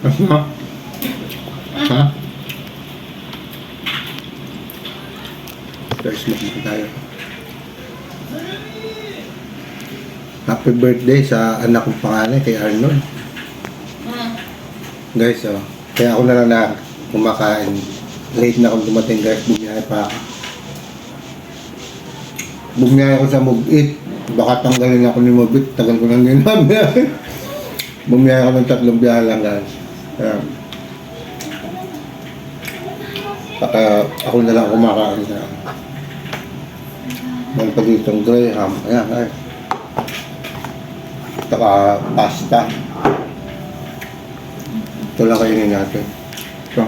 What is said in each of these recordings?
Ano? Ha? Guys, smoke tayo. Happy birthday sa anak kong pangalan kay Arnold. Guys, kaya ako na lang na kumakain. Late na akong dumating guys, bumiyay pa ako. Bumiyay ako sa Move-It. Baka tanggalin ako ni Move-It, tagal ko lang yun. Bumiyay ako ng 3 biyahe lang guys. Saka ako na lang kumakain na. May pa ditong Graham. Ayan guys. Saka pasta. Ito lang kainin natin. Ito.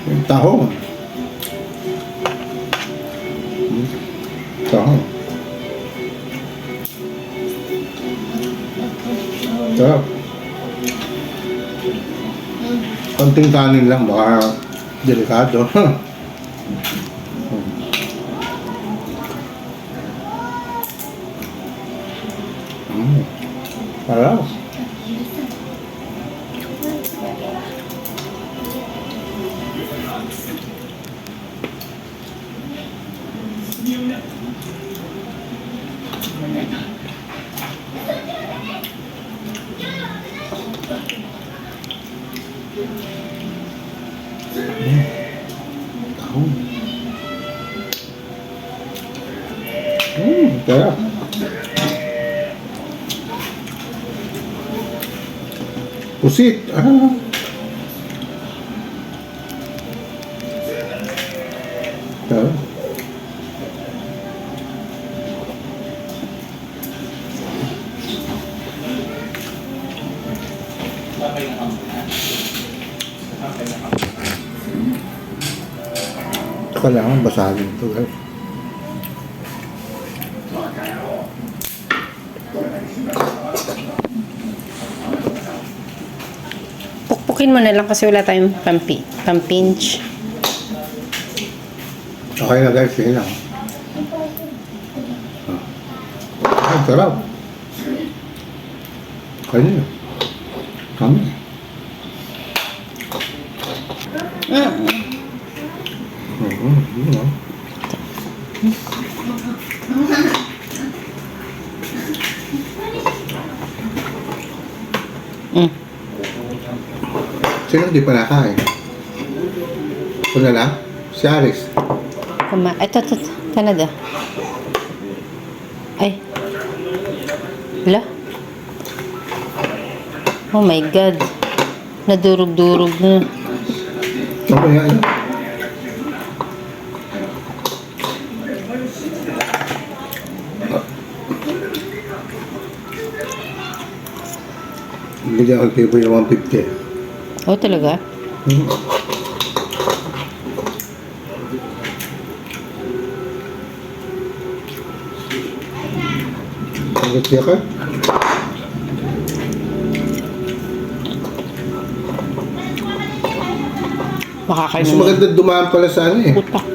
Yung tahong. Tahong. Sarap. Konting kanin lang, baka delikado. Sarap. Sarap. Pusit. Sarap. Kailangan basahin ito guys. Pukpukin mo na lang kasi wala tayong pampinch. Okay na guys, yun lang. Ang sarap. Kaya nyo. Kami. Sino hindi pa nakain? Ito na lang? Si Aris. Ito, Canada. Ay. Wala. Oh my God. Nadurog-durog na. Okay nga yun. Bigyan ko kayo po yung 150. Oh, talaga? Agad siya ka? Makakain Mas mo. maganda dumaan pala sa ano eh. Putak.